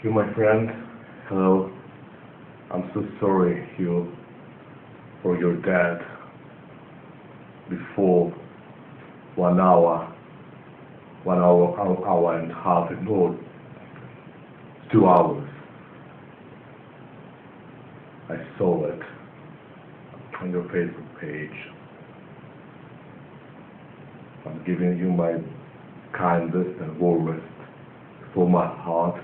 Hugh, my friend, hello. I'm so sorry, Hugh, for your death before 1 hour, hour and a half, no, 2 hours. I saw it on your Facebook page. I'm giving you my kindest and warmest from my heart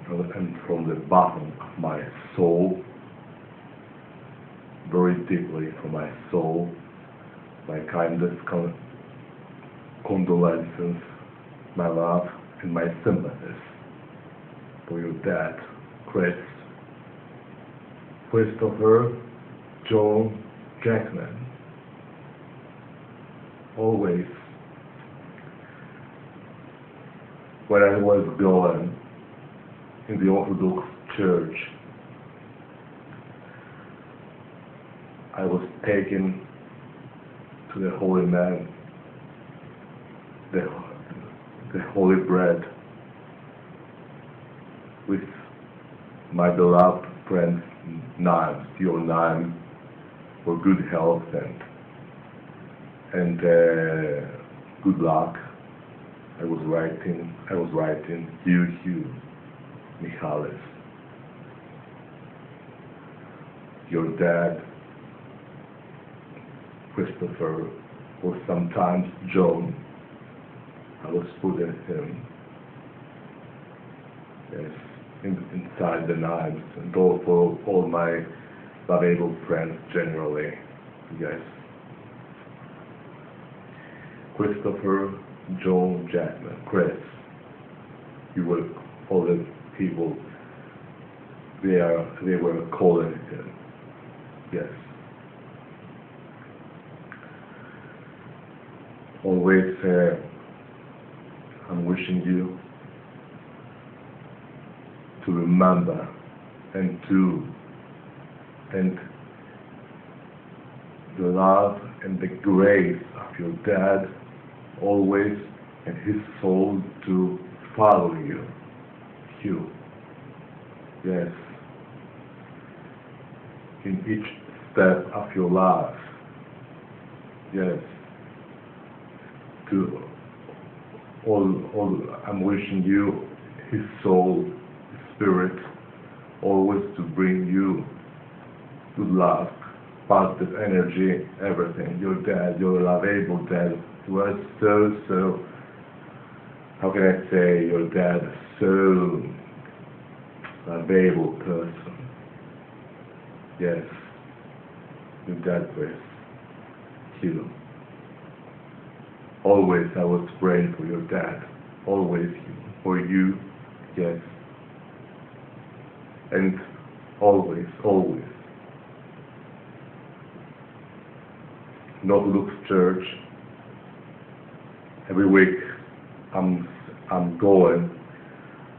and from the bottom of my soul, very deeply from my soul, my kindest condolences, my love and my sympathies for your dad, Christopher John Jackman. Always, when I was going in the Orthodox Church, I was taken to the Holy Man, the Holy Bread, with my beloved friend Naim, your Naim, for good health and good luck. I was writing Hugh Michalis. Your dad, Christopher, or sometimes John, I was putting him, yes, inside the knives, and all for all my lovable friends generally, yes. Christopher John Jackman, Chris, you were all the people, they were calling him, yes. Always, I'm wishing you to remember and the love and the grace of your dad always, and his soul to follow you, Hugh. Yes, in each step of your life. Yes, to all I'm wishing you his soul, his spirit, always to bring you good luck, positive energy, everything. Your dad, your lovable dad, was so, how can I say, your dad, so lovable person. Yes, your dad was Hugh. Always I was praying for your dad, always for you, yes. And always, Orthodox Church. Every week I'm going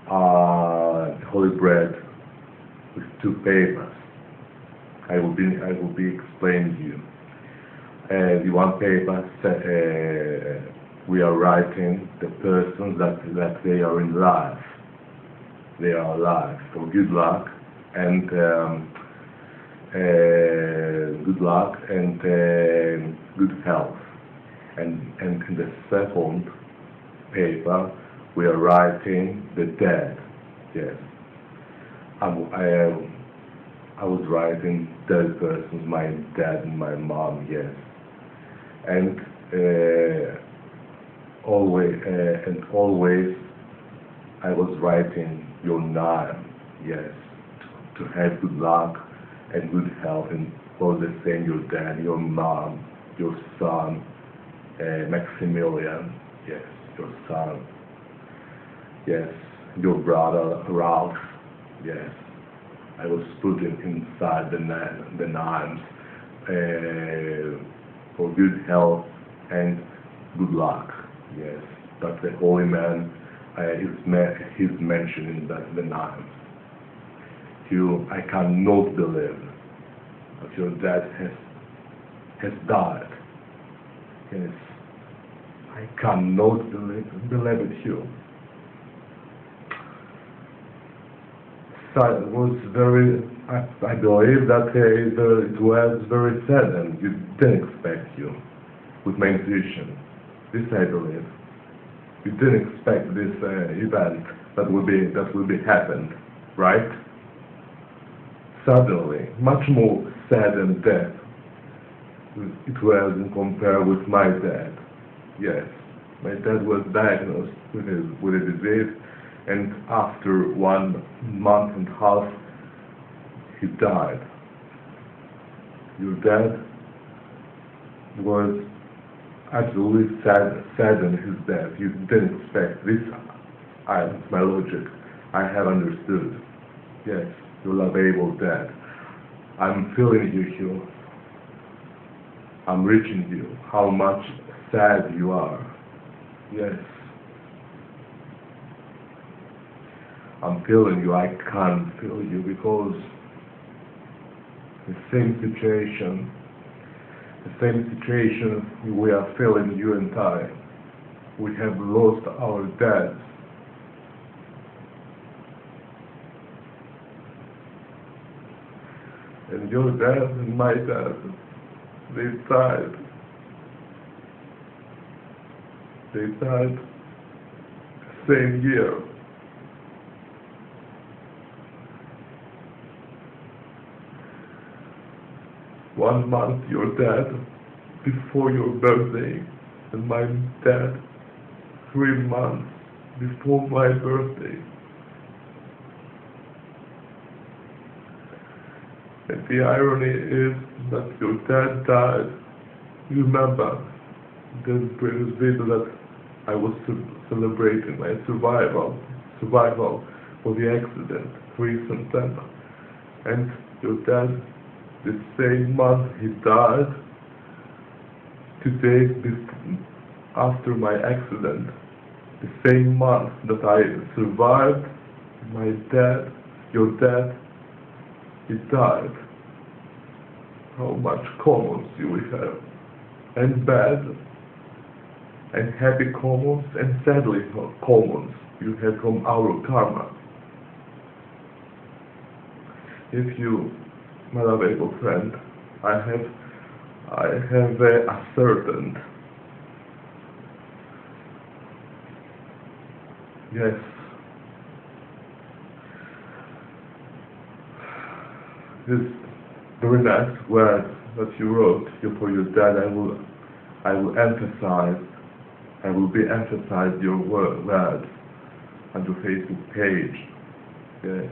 Holy Bread with 2 papers. I will be explaining to you. The one paper we are writing the persons that they are in life. They are alive. So good luck and good health. And in the second paper we are writing the dead. Yes. I was writing dead persons, my dad and my mom, yes. And always I was writing your name, yes, to have good luck and good health, and for the same your dad, your mom, your son, Maximilian, yes, your son, yes, your brother Ralph, yes. I was putting inside the names for good health and good luck, yes. But the Holy Man he's mentioning the names. Hugh, I cannot believe that your dad has died. Yes, I cannot believe it, Hugh. was very, I believe that it was very sudden. You didn't expect you with my intuition. This I believe. You didn't expect this event that will be happened, right? Suddenly, much more sudden death. It was in compared with my dad. Yes, my dad was diagnosed with a disease, and after 1 month and a half, he died. Your dad was absolutely saddened his death. You didn't expect this. It's my logic. I have understood. Yes, your lovable dad. I'm feeling you, Hugh. I'm reaching you. How much sad you are. Yes. I'm feeling you. I can't feel you because the same situation we are feeling, you and I. We have lost our dads. And your dad and my dad, they died. They died the same year. One month your dad before your birthday, and my dad 3 months before my birthday. And the irony is that your dad died. You remember the previous video that I was celebrating my survival for the accident, 3 September. And your dad, the same month he died, 2 days after my accident, the same month that I survived, my dad, your dad, he died. How much commons you we have, and bad, and happy commons, and sadly commons you have from our karma. If you, my lovable friend, I have ascertained. Yes. This very nice words that you wrote for your dad, I will emphasize. I will emphasize your words on your Facebook page. Yes.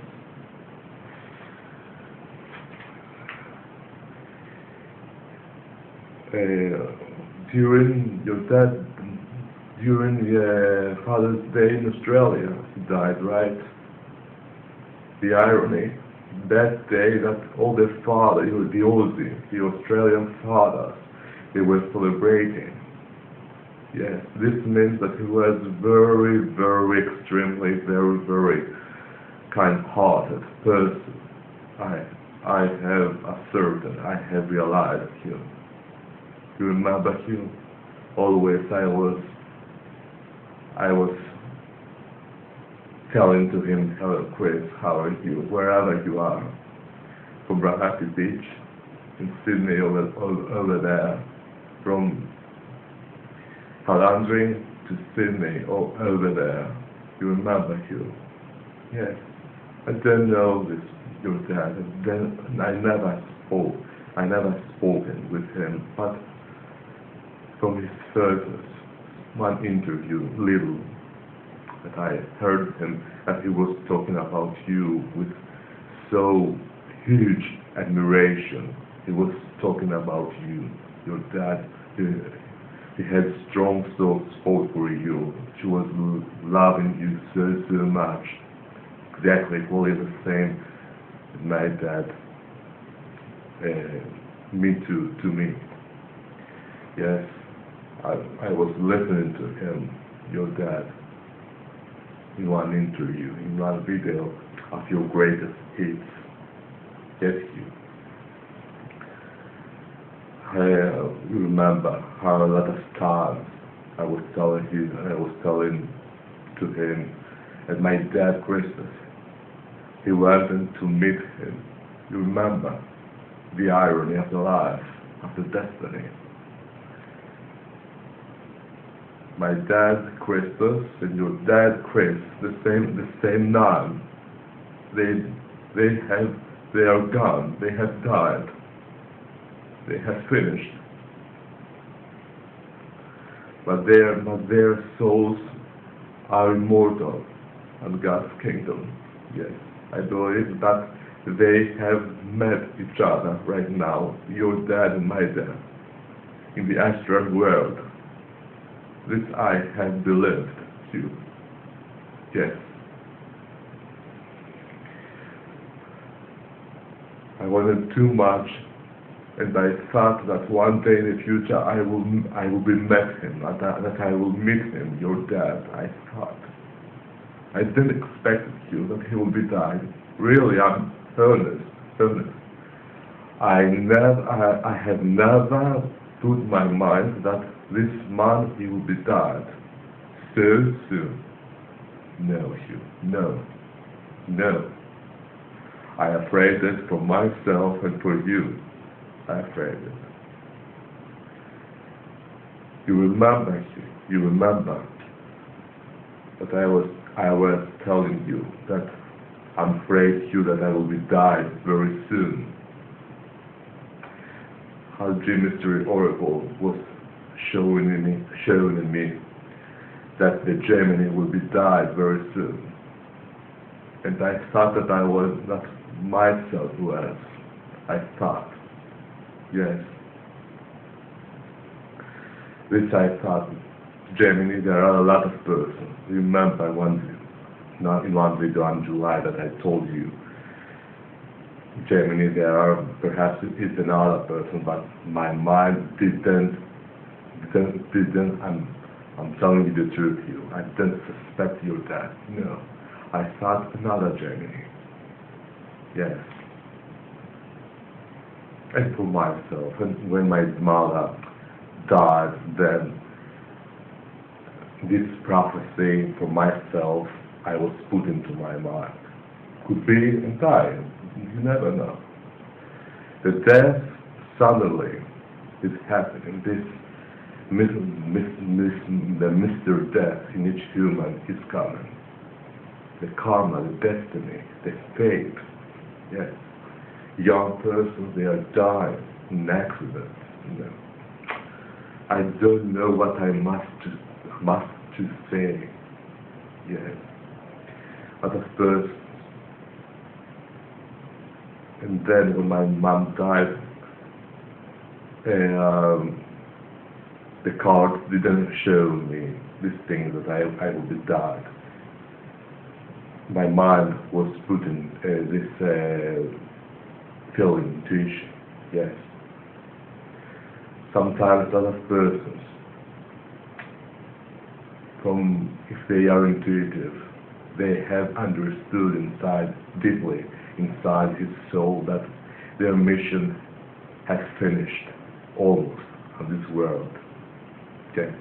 During Father's Day in Australia, he died, right? The irony, that day that all the Australian fathers, they were celebrating. Yes, this means that he was very, very extremely, very, very kind-hearted person. I have ascertained, I have realized him. You remember him? Always I was telling to him, hello Chris, how are you, wherever you are, from Rahati Beach in Sydney over there, from Halandri to Sydney over there. You remember him? Yes. I don't know this, your dad, I never spoken with him, but from his first one interview, little, that I heard him, and he was talking about you with so huge admiration. He was talking about you, your dad. He had strong support for you. She was loving you so much. Exactly equally the same as my dad. Me to me. Yes, I was listening to him, your dad, in one interview, in one video of your greatest hits. Yes, you. I remember how a lot of times I was telling to him at my dad's Christmas, he went in to meet him. You remember the irony of the life, of the destiny. My dad, Christus, and your dad, Chris, the same name. They are gone. They have died. They have finished. But their souls are immortal in God's kingdom. Yes, I believe that they have met each other right now, your dad and my dad, in the astral world. This I have believed, Hugh. Yes. I wanted too much, and I thought that one day in the future I will be met him, that I will meet him, your dad. I thought. I didn't expect you that he will be dying. Really, I'm earnest. I have never put my mind that this man he will be died so soon. No, Hugh. No. I am afraid it for myself and for you. I am afraid it. You remember, Hugh. You remember that I was telling you that I'm afraid, Hugh, that I will be died very soon. How Mystery Oracle was showing me that the Gemini will be died very soon. And I thought that I was not myself was. I thought. Yes. This I thought. Gemini, there are a lot of persons. Remember in one video on July that I told you, Gemini, there are perhaps it's another person, but my mind didn't. I'm telling you the truth, Hugh. I didn't suspect your dad. No, I thought another Gemini. Yes. And for myself, and when my mother died, then this prophecy for myself I was put into my mind. Could be entirely. You never know. The death suddenly is happening. This the mystery death in each human is coming. The karma, the destiny, the fate. Yes. Young persons, they are dying in accidents. You know. I don't know what I must say. Yes. But of course, and then when my mom died, the cards didn't show me this thing that I will be died. My mind was putting this feeling, intuition. Yes. Sometimes other persons, if they are intuitive, they have understood deeply inside his soul that their mission has finished almost on this world. Yes.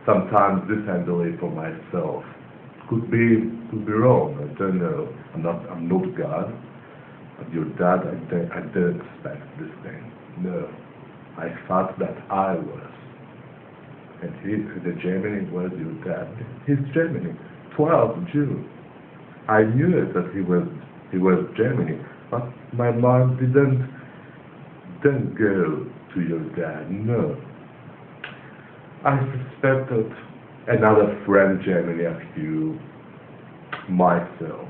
Sometimes this I believe for myself. Could be wrong. I don't know. I'm not God. But your dad, I didn't expect this thing. No. I thought that I was. And the Gemini was your dad. He's Gemini. 12 June. I knew it that he was Gemini, but my mind didn't go to your dad. No. I suspected another friend Gemini of you, myself.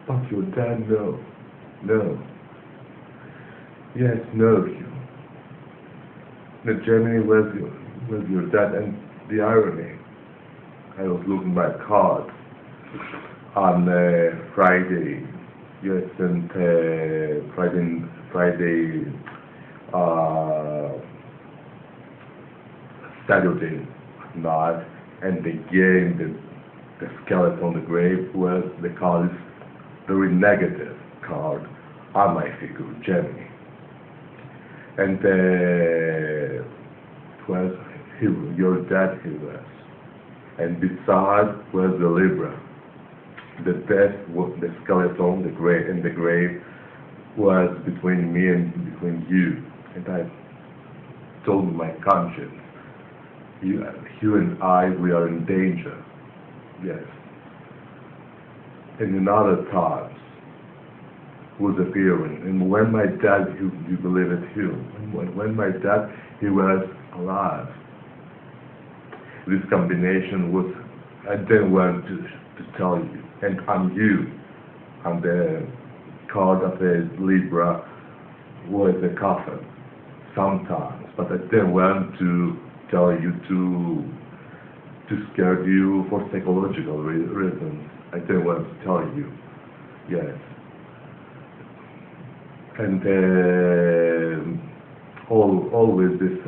But your dad, no. Yes, no, Hugh. The Gemini was your dad, and the irony. I was looking at my card on Friday. Yes, and Friday, Saturday night, and again the skeleton on the grave was the card is very negative card on my figure, Gemini. And it was your dad, he was. And beside was the Libra. The death, the skeleton, the grave was between me and between you. And I told my conscience, you and I, we are in danger. Yes. And in other times, was appearing. And when my dad, you believe it, Hugh, when my dad, he was alive. This combination was, I didn't want to tell you. And I'm you. I'm the card of the Libra was the coffin sometimes, but I didn't want to tell you to scare you for psychological reasons. I didn't want to tell you. Yes. And always this,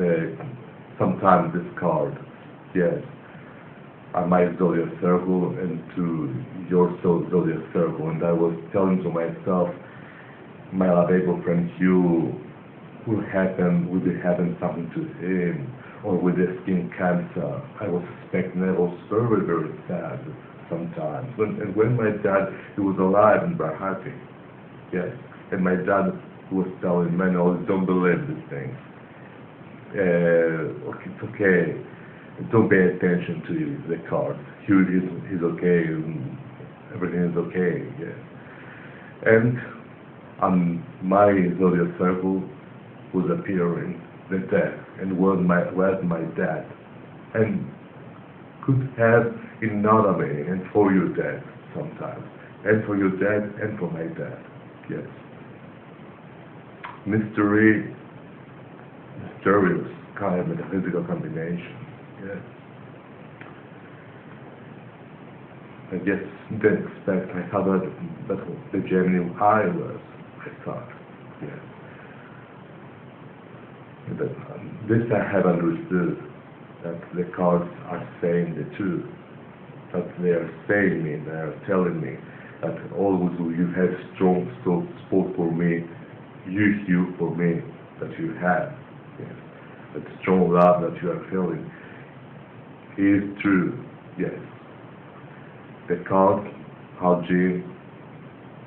sometimes this card, yes, my zodiac circle and to your soul zodiac circle, and I was telling to myself, my lovable friend Hugh will be having something to him, or with the skin cancer. I was suspecting. I was very, very sad sometimes. And when my dad, he was alive in Bahati, yes. And my dad was telling me, no, don't believe these things. Okay, it's okay. Don't pay attention to the cards. He's okay. Everything is okay. Yes. And on my zodiac circle was appearing the death, and was my dad, and could have another meaning, and for your dad sometimes, and for your dad, and for my dad. Yes. Mysterious kind of metaphysical combination. Yes. I just didn't expect. I thought that the Gemini I was. I thought. Yes. But, this I have understood, that the cards are saying the truth. That they are saying me, they are telling me that always you have strong support for me. You for me, that you have, yes, that strong love that you are feeling is true, yes. The cards, Hajin,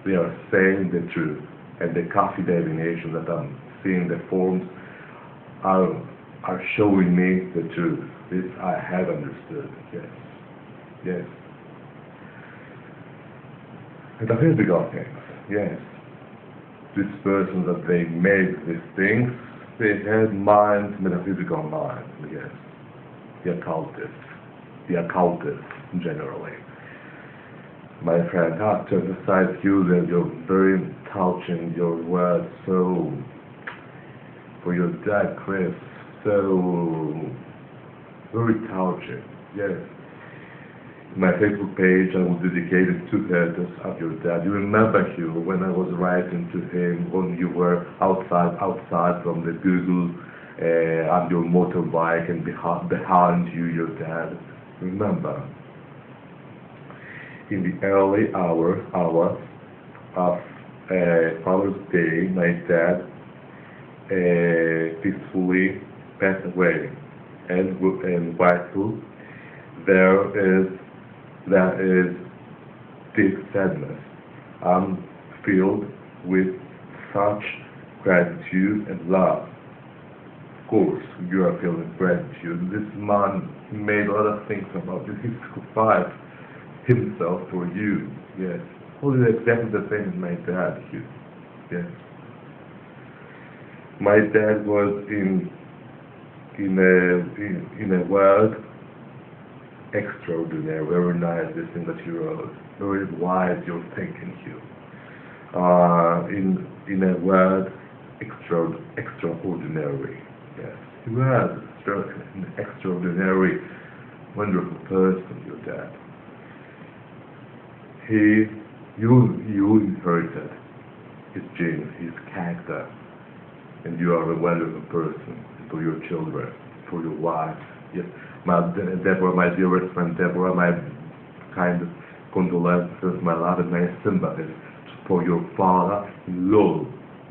they are saying the truth, and the coffee divination that I'm seeing, the forms are showing me the truth. This I have understood, yes, yes. Metaphysical things, yes. This person that they made these things, they had mind, metaphysical mind, yes. The occultists generally. My friend, to emphasize you that you're very touching, your words so, for your dad, Chris, so very touching, yes. My Facebook page, I was dedicated to that of your dad. You remember, Hugh, when I was writing to him, when you were outside from the Google, on your motorbike, and behind you, your dad. Remember, in the early hours of Father's Day, my dad peacefully passed away, and Whitefoot, there is deep sadness. I'm filled with such gratitude and love. Of course, you are feeling gratitude. This man made a lot of things about it. He sacrificed himself for you. Yes. Only exactly the same as my dad. Yes. My dad was in a world extraordinary, very nice, this thing that you wrote, very wise your thinking, Hugh. In a word, extraordinary, yes. He was an extraordinary, wonderful person, your dad. You inherited his genes, his character, and you are a wonderful person for your children, for your wife, yes. Deborah, my dearest friend Deborah, my kind of condolences, my love and my sympathies for your father-in-law.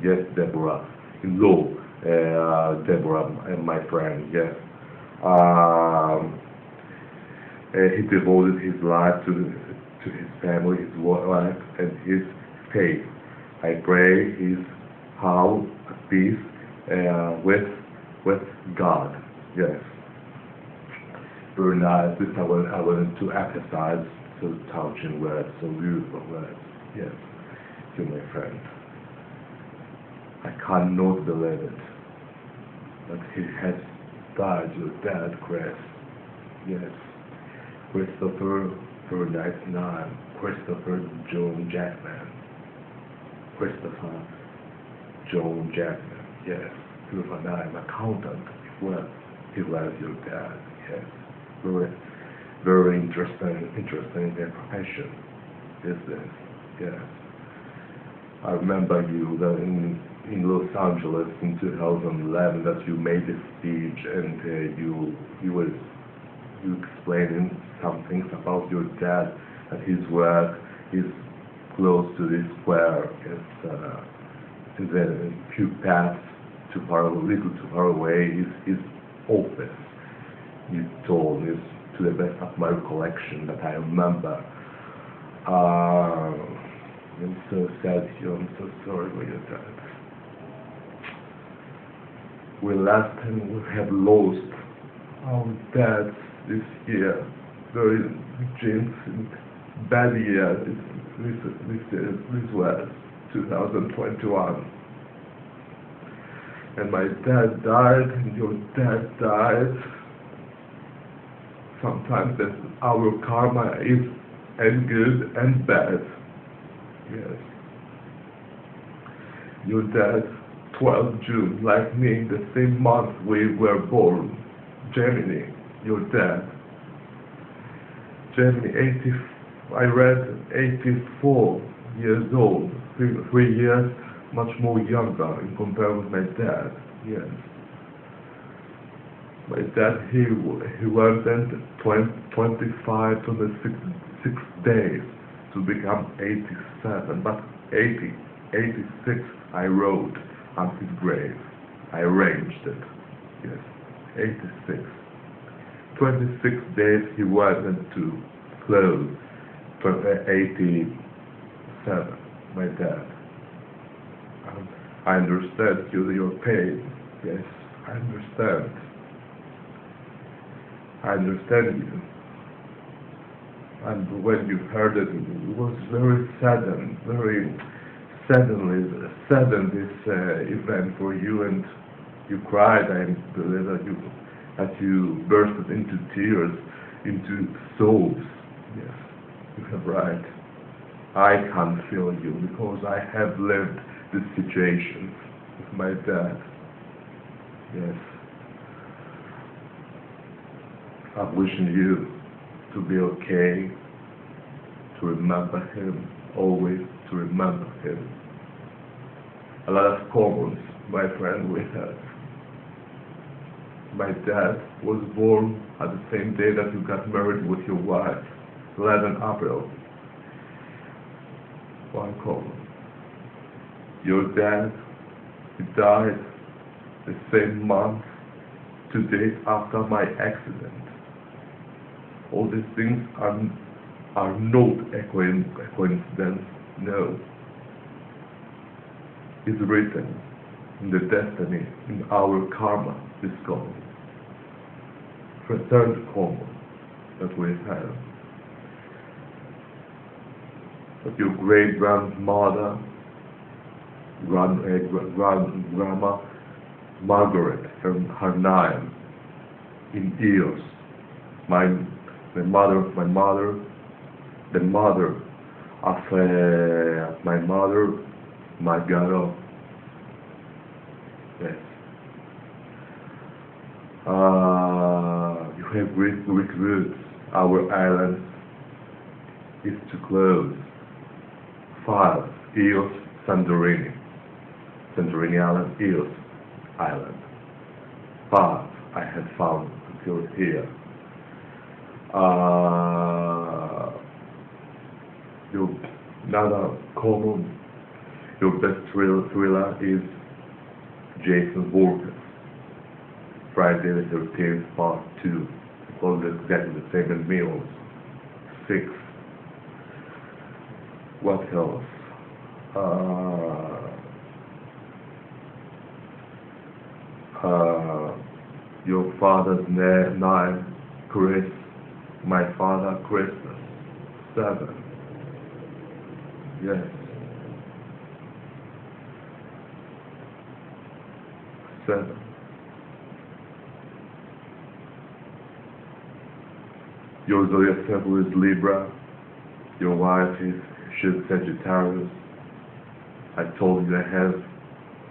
Yes, Deborah-in-law, Deborah, my friend, yes. He devoted his life to to his family, his wife, and his faith. I pray his house at peace with God. Yes. Very nice. This I wanted to emphasize. So touching words, so beautiful words. Yes, to my friend. I cannot believe it. But he has died, your dad, Chris. Yes. Christopher 99. Christopher John Jackman. Christopher John Jackman. Yes. 259. Accountant. He was your dad. Yes. Very interesting profession is this. Yes. I remember you that in Los Angeles in 2011 that you made a speech and you explaining some things about your dad and his work is close to this square. It's a few paths too far, a little too far away. His office. You told me, to the best of my recollection that I remember. I'm so sad here. I'm so sorry for your dad. We have lost our dads this year. Very jinxed, bad year. This was 2021. And my dad died, and your dad died. Sometimes that our karma is and good and bad. Yes. Your dad, 12 June, like me, the same month we were born. Gemini, your dad. Gemini, I read 84 years old, 3 years much more younger in comparison with my dad. Yes. My dad, he went then 25 to the 6 days to become 87, but 86 I wrote on his grave. I arranged it. Yes, 86. 26 days he went to close. 87, my dad. I understand your pain. Yes, I understand. I understand you. And when you heard it, it was very saddened this event for you, and you cried. I believe that you bursted into tears, into sobs. Yes, you have right. I can't feel you because I have lived this situation with my dad. Yes. I'm wishing you to be okay, to remember him, always to remember him. A lot of commons, my friend, we have. My dad was born at the same day that you got married with your wife, 11 April. One common. Your dad, he died the same month, 2 days after my accident. All these things are not a coincidence, no. It's written in the destiny, in our karma, this called. The third common that we have. That your great-grandmother, grandma Margaret, her name, in years. The mother of my mother, the mother of my mother, Margaro. Yes. You have Greek roots. Our island is to close. 5. Eos Santorini. Santorini Island, Eos Island. 5. I have found until here. Your another common, your best thriller is Jason Voorhees, Friday the 13th, Part 2. All exactly the same in meals. 6. What else? Your father's name, Chris. My father, Christmas. 7. Yes. 7. Your zodiac symbol is Libra. Your wife she's Sagittarius. I told you I have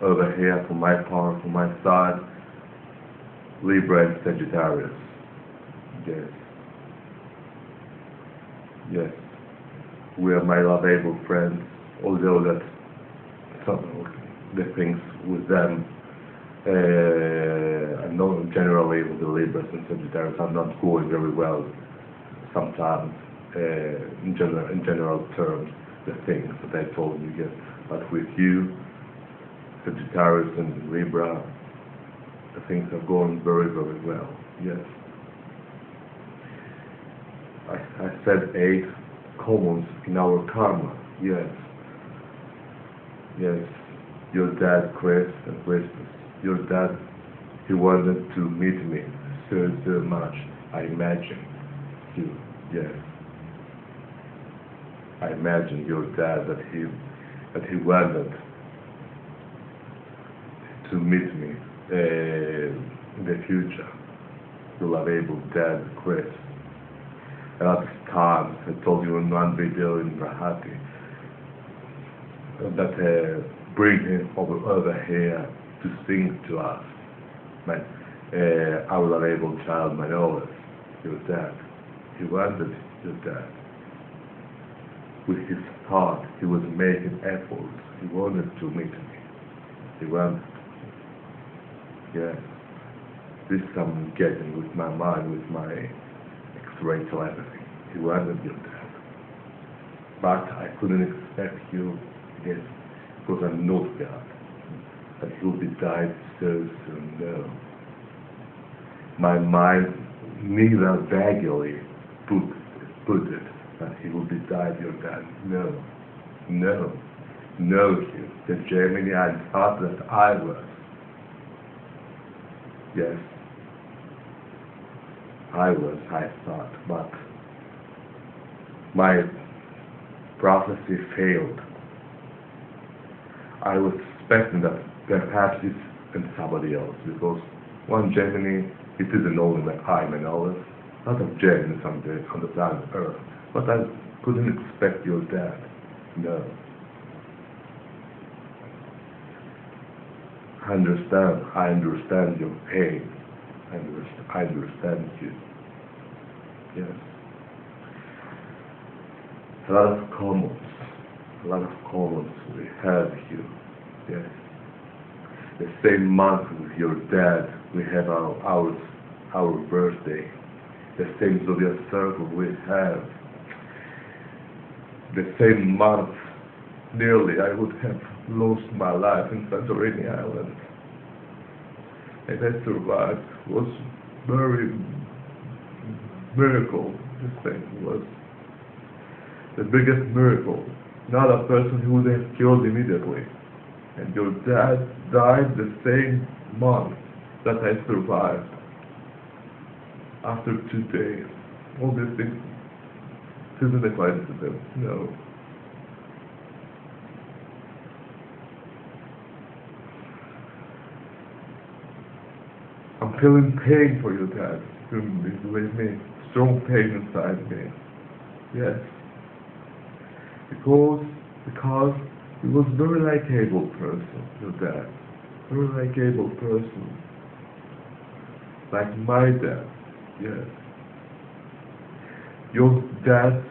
over here for my part, for my side, Libra and Sagittarius. Yes. Yes. We are my lovable friends, although that some of the things with them, I know generally with the Libras and Sagittarius are not going very well sometimes, in general terms, the things that I told you, yes. But with you, Sagittarius and Libra, the things are going very, very well, yes. I said 8 commons in our karma, yes. Yes, your dad, Chris, and Christmas. Your dad, he wanted to meet me so much. I imagine you, yes. I imagine your dad that he wanted to meet me in the future. Your lovable dad, Chris. A lot of times, I told you in one video in Rahati, that bring him over here to sing to us. Our lovable child, my oldest, your dad. He wanted your dad. With his heart, he was making efforts. He wanted to meet me. He wanted. Yes. This I'm getting with my mind, with my X-ray telepathy. He wanted your dad. But I couldn't expect you, yes, because I'm not God. That he will be died so soon, no. My mind neither vaguely put it that he will be died your dad. No. No. No, Hugh. The Gemini I thought that I was. Yes. I thought, but my prophecy failed. I was expecting that perhaps it's in somebody else, because one Gemini, it isn't only that I'm an olive, a lot of Geminis on the planet Earth, but I couldn't expect your dad. No. I understand your pain. I understand you. Yes. A lot of commons we have here. Yes. The same month with your dad, we have our birthday. The same zodiac circle we have. The same month, nearly I would have lost my life in Santorini Island. And I survived. It was very miracle. This thing was the biggest miracle. Not a person who would have killed immediately. And your dad died the same month that I survived. After 2 days. All these things isn't a coincidence, no. I'm feeling pain for your dad. Believe me, strong pain inside me. Yes. Because he was very likable person, your dad. Very likable person. Like my dad. Yes. Your dad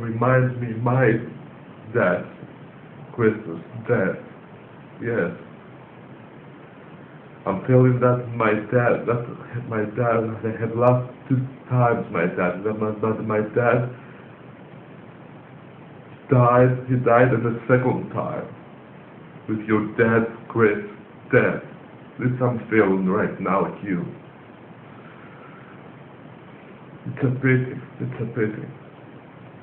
reminds me my dad. Christmas dad. Yes. I'm feeling that my dad, I have lost 2 times my dad, but my dad died, he died at the second time, with your dad's Chris death. This I'm feeling right now, Hugh. It's a pity.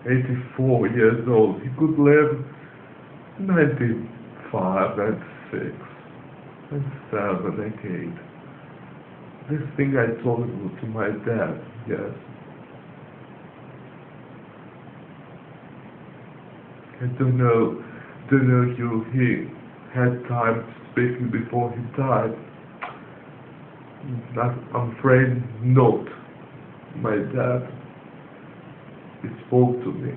84 years old. He could live 95, 96, 97, 98. This thing I told to my dad, yes. I don't know if he had time to speak before he died. I'm afraid not. My dad, he spoke to me.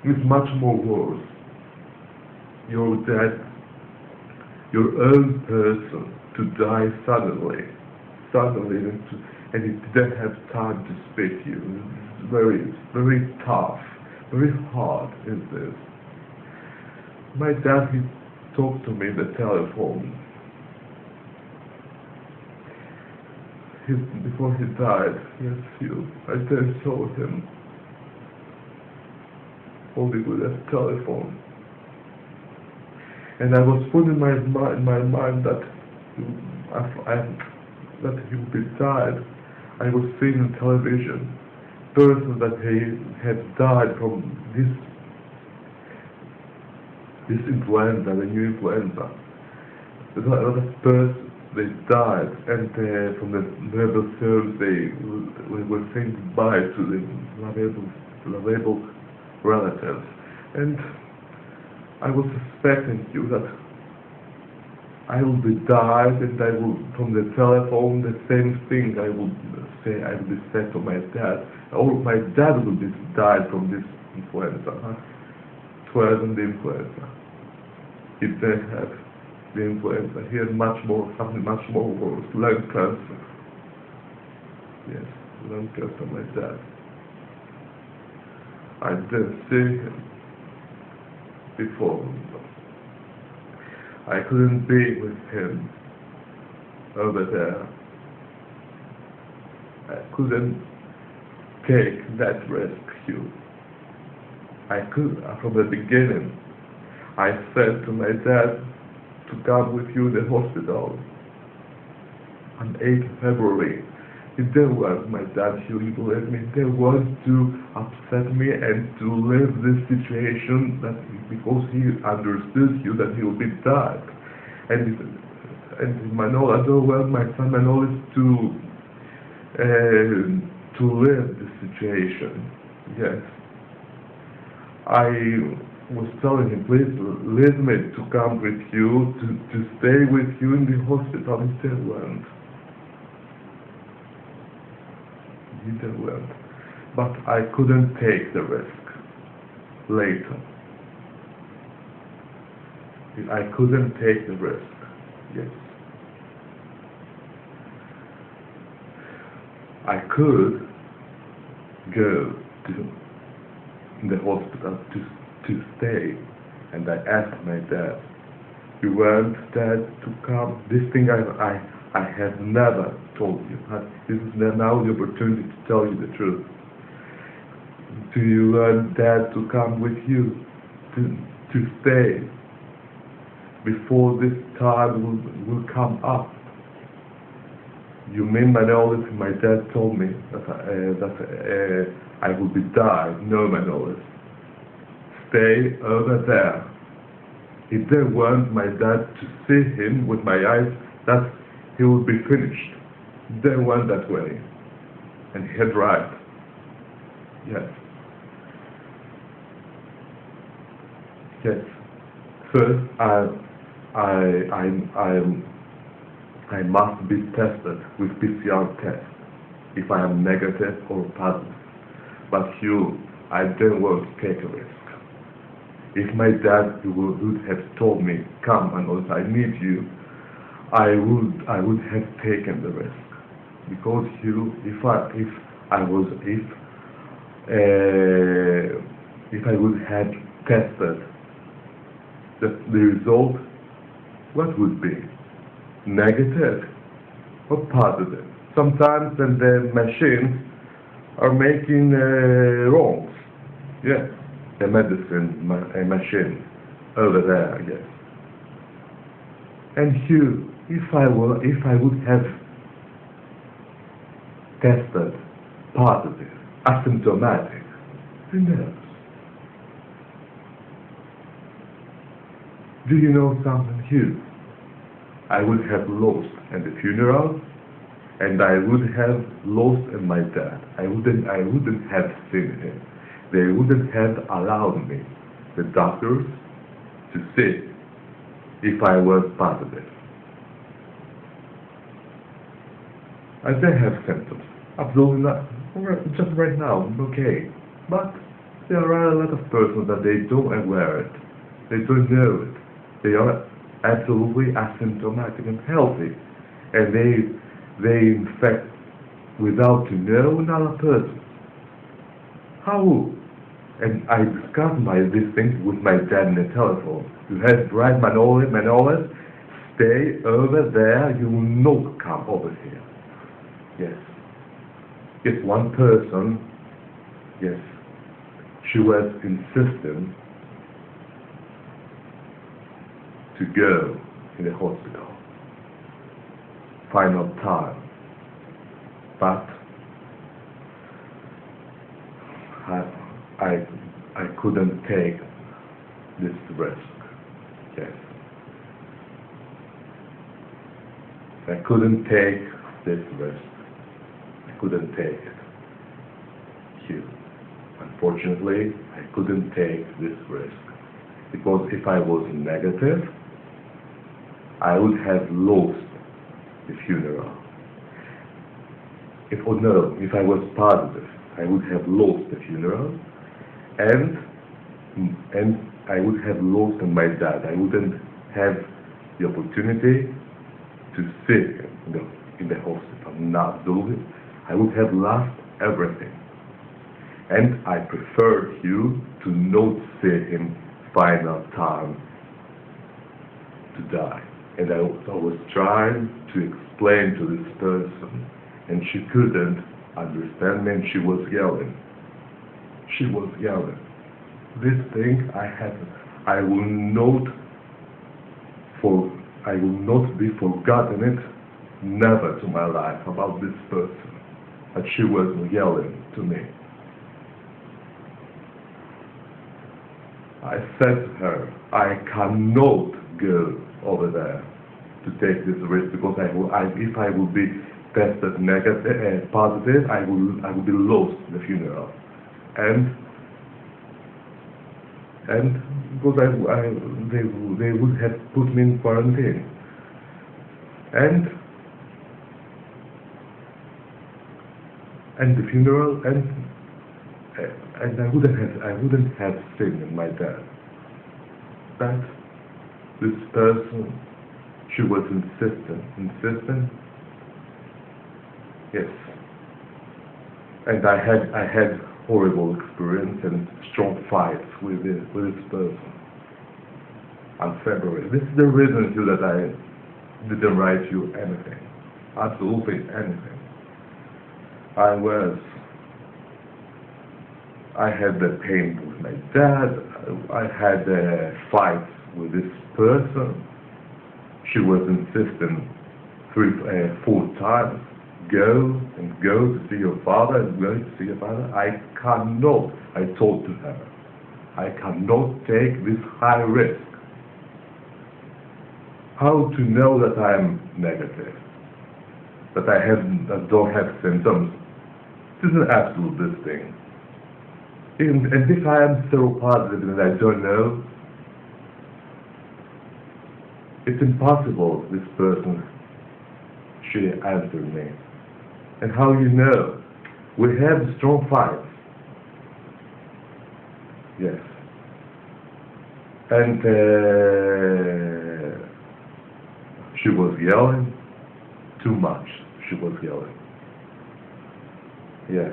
It's much more worse. Your dad, your own person, to die suddenly, and he didn't have time to speak to you. It's very tough, very hard, is this. My dad, he talked to me on the telephone. Before he died, yes, I then saw him holding with a telephone. And I was put in my mind that that he would be died. I was seeing on television person that he had died from this influenza, the new influenza. A lot of persons, they died, and from the medical service they were saying goodbye to the lovable relatives. And I was suspecting that I will be died, and I will, from the telephone, the same thing I will be said to my dad. Or my dad will be died from this influenza. It wasn't the influenza. He didn't have the influenza. He had something much more worse, lung cancer. Yes, lung cancer, my dad. I didn't see him before. I couldn't be with him over there. I couldn't take that risk, Hugh. I could, from the beginning, I said to my dad to come with you to the hospital on 8th February. He didn't want, my dad, Hugh, you believe me, they want to upset me and to live this situation because he understood you that he will be dead. And my knowledge, I don't want my son, my knowledge to live this situation. Yes. I was telling him, please leave me to come with you, to stay with you in the hospital. He didn't want. He didn't want. But I couldn't take the risk later. I couldn't take the risk. Yes. I could go to the hospital to stay, and I asked my dad, you want dad to come? This thing I have never told you. This is now the opportunity to tell you the truth. Do you want dad to come with you to stay before this time will come up? You mean Manolis? My dad told me that I will be died. No, Manolis. Stay over there. He didn't want my dad to see him with my eyes that he will be finished. He didn't want that way. And he had right. Yes. Yes. First, I must be tested with PCR test if I am negative or positive. But Hugh, I didn't want to take a risk. If my dad would have told me, come and also I need you, I would have taken the risk. Because Hugh, if I would have tested the result, what would be? Negative or positive? Sometimes the machines are making wrongs. Yes, the medicine machine over there. Yes. And Hugh, if I would have tested positive, asymptomatic, who knows? Do you know something, Hugh? I would have lost at the funeral, and I would have lost at my dad. I wouldn't have seen him. They wouldn't have allowed me, the doctors, to see if I was positive. I don't have symptoms. Absolutely not. Just right now, I'm okay. But there are a lot of persons that they don't aware it. They don't know it. They are absolutely asymptomatic and healthy. And they infect without to know another person. How? And I discussed these things with my dad in the telephone. You have right, Manolis, stay over there, you will not come over here. Yes. Yes, one person, yes, she was insistent to go in the hospital. Final time. But I couldn't take this risk. Yes. I couldn't take this risk. I couldn't take it. Hugh. Unfortunately, I couldn't take this risk. Because if I was negative, I would have lost the funeral. If I was positive, I would have lost the funeral, and I would have lost my dad. I wouldn't have the opportunity to see him in the hospital. Not do it. I would have lost everything. And I prefer Hugh to not see him final time to die. And I was trying to explain to this person, and she couldn't understand me, and she was yelling. She was yelling. This thing I will not be forgotten it never to my life about this person. But she was yelling to me. I said to her, I cannot go over there to take this risk because if I will be tested negative, positive, I will be lost in the funeral, and because they would have put me in quarantine, and the funeral, and I wouldn't have seen my dad. But this person, she was insistent. Yes. And I had horrible experience and strong fights with this person on February. This is the reason too that I didn't write you anything. Absolutely anything. I had the pain with my dad. I had fights with this person. She was insistent 3-4 times. Go to see your father, and go to see your father. I cannot, I told to her, I cannot take this high risk. How to know that I am negative? That I don't have symptoms? This is an absolute this thing. And if I am so positive and I don't know, it's impossible this person should answer me. And how you know? We have strong fights. Yes. And she was yelling too much. She was yelling. Yes.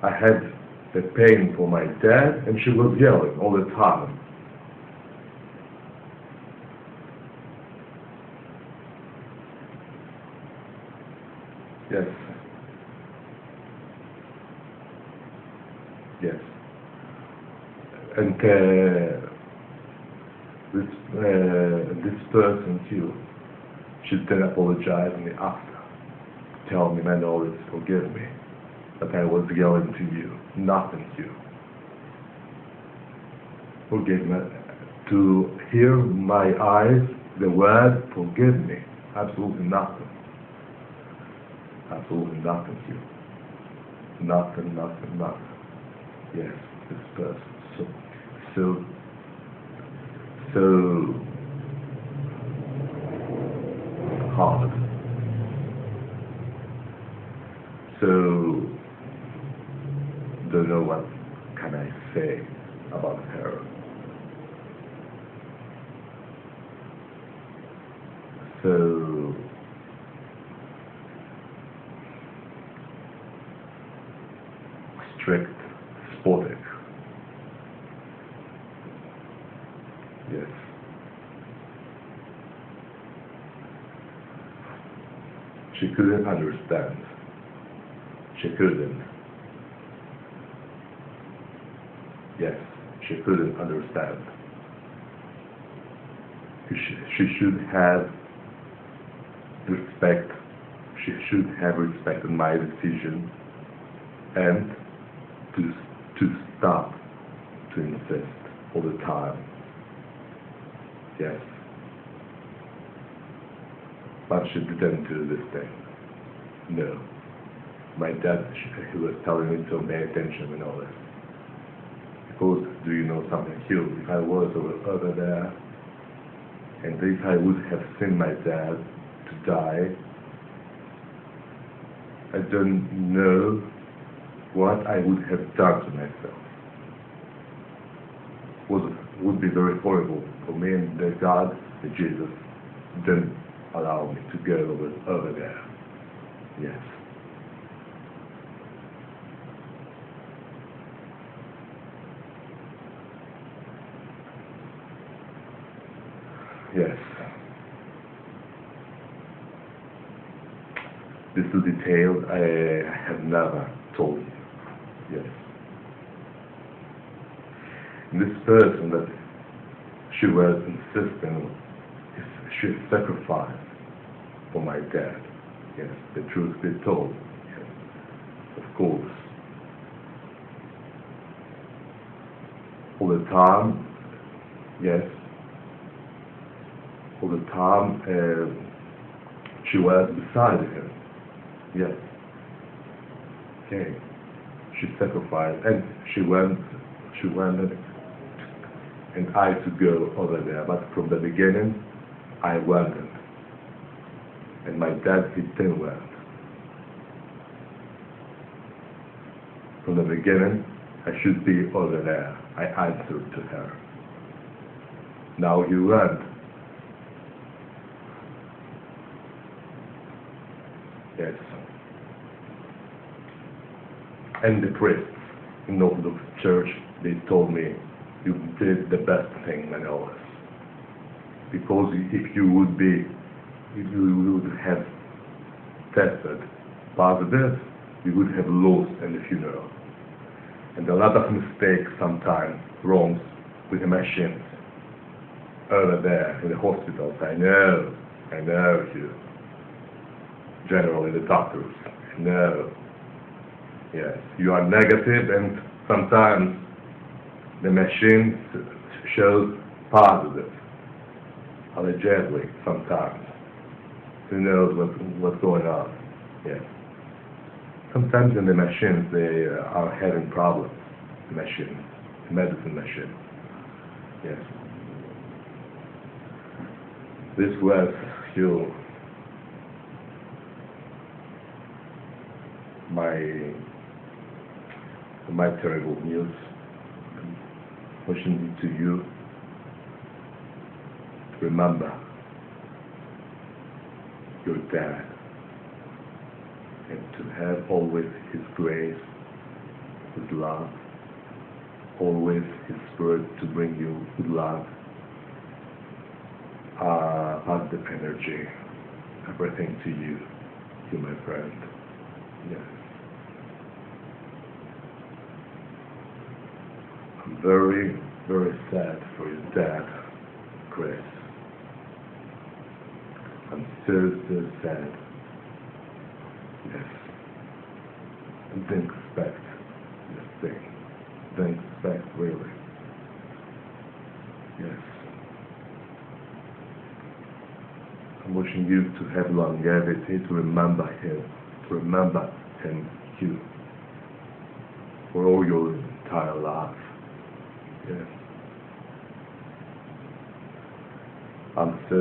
I had the pain for my dad, and she was yelling all the time. Yes. Yes. And this person too, she then apologized me after. Tell me, Manolis, forgive me, that I was yelling to you, nothing to you. Forgive me. to hear my eyes the word forgive me. Absolutely nothing. Absolutely nothing here. Nothing, nothing, nothing. Yes, this person. So hard. So, don't know what can I say about her. So, strict, despotic. Yes. She couldn't understand. She couldn't. Yes, she couldn't understand. She should have respect. She should have respected my decision and to stop to insist all the time. Yes. But she didn't do this thing. No. My dad, he was telling me to pay attention and all this. Because, do you know something, Hugh? If I was over there, and if I would have seen my dad to die, I don't know what I would have done to myself. Would be very horrible for me, and the God, the Jesus, didn't allow me to go over there. Yes. Yes. This is detailed I have never told you. Yes. And this person that she was insisting, she sacrificed for my dad. Yes, the truth be told. Yes, of course. All the time, yes. All the time, she was beside him. Yes. Okay. She sacrificed, and she went, and I to go over there. But from the beginning, I went, and my dad, he didn't went. From the beginning, I should be over there. I answered to her. Now he went. Yes. And the priests in the Orthodox Church, they told me, you did the best thing, Manolis. Because if you would have tested positive, you would have lost in the funeral. And a lot of mistakes sometimes, wrongs with the machines over there in the hospitals. I know you. Generally the doctors, no. Yes, you are negative, and sometimes the machine shows positive, allegedly, sometimes. Who knows what's going on? Yes. Sometimes in the machines they are having problems, the machine, the medicine machine. Yes. This was Hugh. My terrible news. I'm pushing to you to remember your dad and to have always his grace, his love, always his spirit to bring you good luck, positive energy, everything to you, my friend. Yes. I'm very, very sad for your dad, Chris. I'm so sad. Yes. I didn't expect this thing. Didn't expect, really. Yes. you to have longevity, to remember him, you, for all your entire life. Yes. I'm so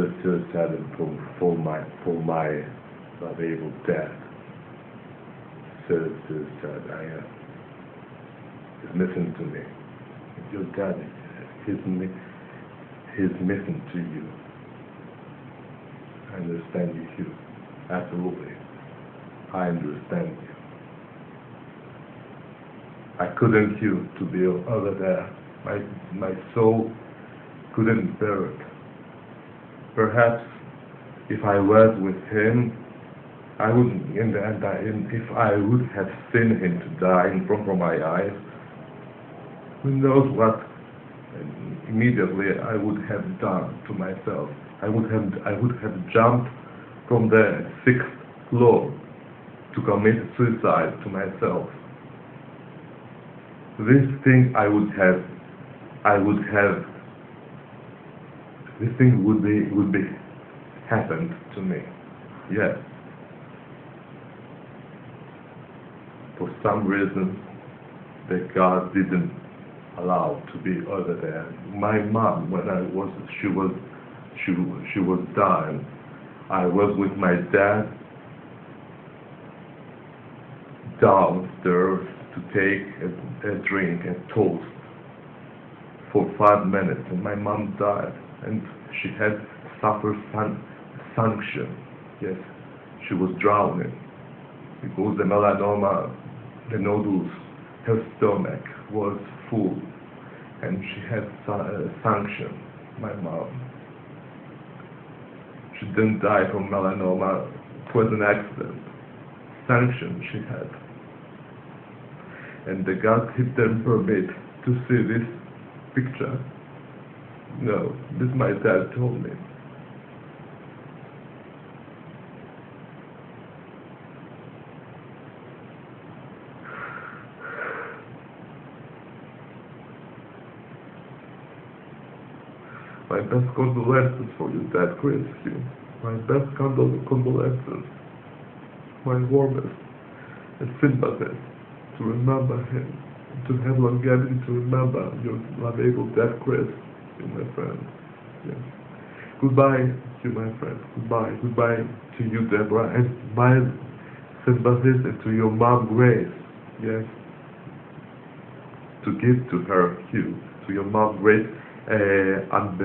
sad for my lovable dad. So sad I am. He's missing to me. Your dad, he's missing to you. I understand you, Hugh. Absolutely. I understand you. I couldn't, Hugh, to be over there. My soul couldn't bear it. Perhaps if I was with him, I would, in the end, if I would have seen him to die in front of my eyes, who knows what immediately I would have done to myself. I would have jumped from the 6th floor to commit suicide to myself. This thing this thing would be happened to me. Yes. For some reason that God didn't allow to be over there. My mom, when she was dying, I was with my dad downstairs to take a drink, a toast for 5 minutes, and my mom died, and she had suffered sanction. Yes, she was drowning because the melanoma, the nodules, her stomach was full, and she had sanction. My mom. She didn't die from melanoma. It was an accident. Sanction she had. And the God didn't permit to see this picture. No, this my dad told me. My best condolences for you, Dad Chris. My best condolences. My warmest and sympathies to remember him, to have longevity to remember your lovable Dad Chris, you, my friend. Yes. Goodbye, you, my friend. Goodbye. Goodbye to you, Deborah, and my sympathies and to your mom, Grace. Yes. To give to her, Hugh, to your mom, Grace. On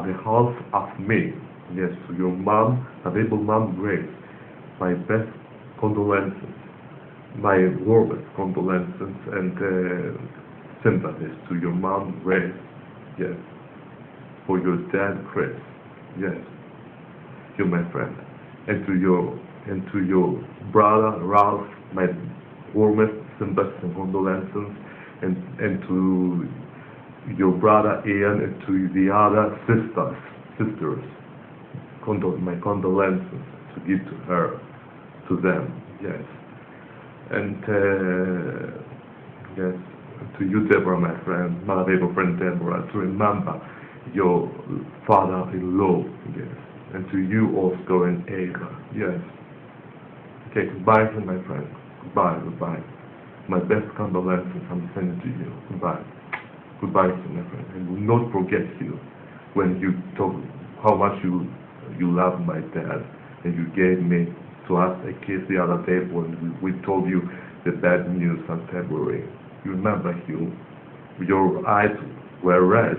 behalf of me, yes, to your mom, available mom Grace, my best condolences, my warmest condolences and sympathies to your mom Grace, yes, for your dad Chris, yes, you, my friend, and to your brother Ralph, my warmest sympathies and condolences, and to your brother Ian and to the other sisters, my condolences to give to her, to them, yes. And yes, to you, Deborah, my friend, my lovable friend Deborah, to remember your father-in-law, yes, and to you also and Ava, yes. Okay, goodbye, my friend. Goodbye. My best condolences I'm sending to you. Goodbye. Goodbye, my friend. And will not forget you when you talk how much you love my dad, and you gave me to us a kiss the other day when we told you the bad news on February. You remember, Hugh? Your eyes were red,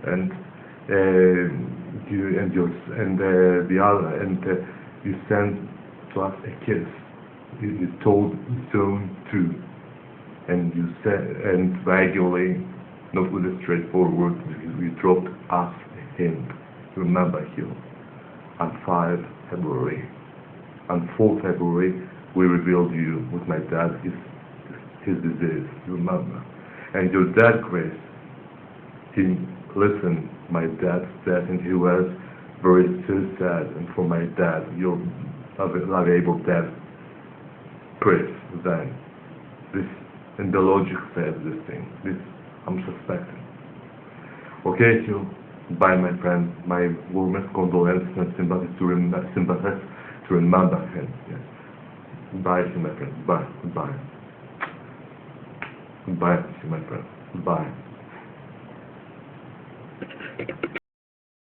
and you sent to us a kiss. You told Zone 2, and you said, and vaguely, not really straightforward, you dropped us a hint. Remember, Hugh, on 5 February, on 4 February, we revealed you with my dad his disease. You remember, and your dad, Chris, he listened my dad's death, and he was very so sad. And for my dad, your lovable dad, Chris, then this, and the logic says this thing. This I'm suspecting. Okay, Hugh, Goodbye, my friend. My warmest condolences and sympathies to remember him. Yes. Goodbye, my friend. Goodbye. Goodbye. Goodbye, my friend. Goodbye.